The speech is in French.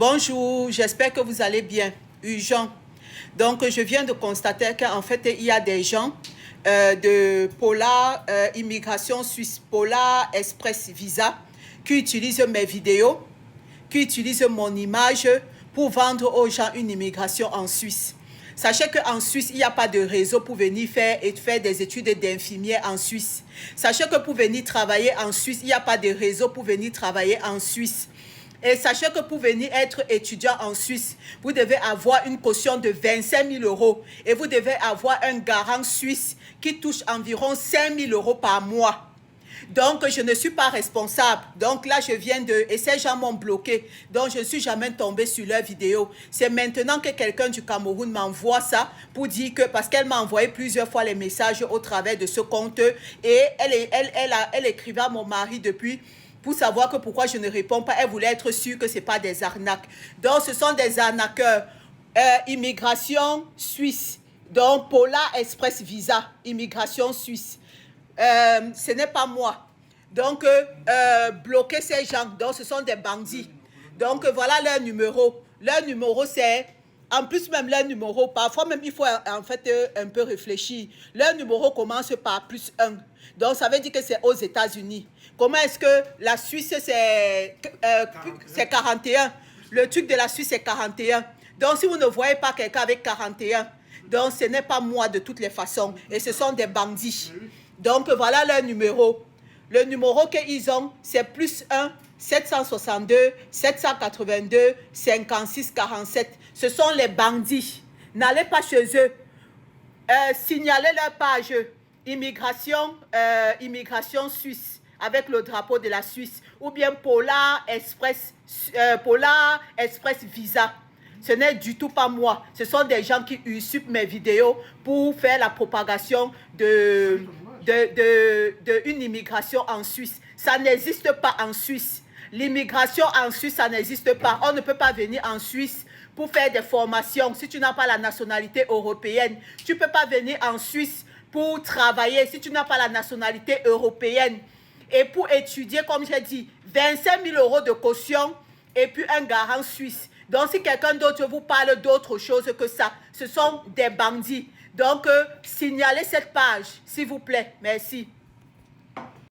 Bonjour, j'espère que vous allez bien. Urgent. Donc, je viens de constater qu'en fait, il y a des gens de Polar Immigration Suisse, Polar Express Visa, qui utilisent mes vidéos, qui utilisent mon image pour vendre aux gens une immigration en Suisse. Sachez qu'en Suisse, il n'y a pas de réseau pour venir faire des études d'infirmière en Suisse. Sachez que pour venir travailler en Suisse, il n'y a pas de réseau pour venir travailler en Suisse. Et sachez que pour venir être étudiant en Suisse, vous devez avoir une caution de 25 000 euros et vous devez avoir un garant suisse qui touche environ 5 000 euros par mois. Donc, je ne suis pas responsable. Donc là, je viens de... Et ces gens m'ont bloqué. Donc, je ne suis jamais tombée sur leur vidéo. C'est maintenant que quelqu'un du Cameroun m'envoie ça pour dire que... Parce qu'elle m'a envoyé plusieurs fois les messages au travers de ce compte. Et elle écrivait à mon mari depuis... pour savoir que pourquoi je ne réponds pas. Elle voulait être sûre que ce n'est pas des arnaques. Donc, ce sont des arnaqueurs. Immigration suisse. Donc, Polar Express Visa, immigration suisse. Ce n'est pas moi. Donc, bloquer ces gens. Donc, ce sont des bandits. Donc, voilà leur numéro. Leur numéro, c'est... En plus, même leur numéro, parfois même, il faut en fait un peu réfléchir. Leur numéro commence par +1. Donc, ça veut dire que c'est aux États-Unis. Comment est-ce que la Suisse, c'est 41? Le truc de la Suisse, c'est 41. Donc, si vous ne voyez pas quelqu'un avec 41, donc ce n'est pas moi de toutes les façons. Et ce sont des bandits. Donc, voilà leur numéro. Le numéro qu'ils ont, c'est +1 762 782 56 47. Ce sont les bandits. N'allez pas chez eux. Signalez leur page immigration suisse avec le drapeau de la Suisse ou bien Polar Express Visa. Ce n'est du tout pas moi. Ce sont des gens qui usurpent mes vidéos pour faire la propagation d'une immigration en Suisse. Ça n'existe pas en Suisse. L'immigration en Suisse, ça n'existe pas. On ne peut pas venir en Suisse pour faire des formations. Si tu n'as pas la nationalité européenne, tu ne peux pas venir en Suisse pour travailler si tu n'as pas la nationalité européenne. Et pour étudier, comme j'ai dit, 25 000 euros de caution et puis un garant suisse. Donc, si quelqu'un d'autre vous parle d'autre chose que ça, ce sont des bandits. Donc, signalez cette page, s'il vous plaît. Merci.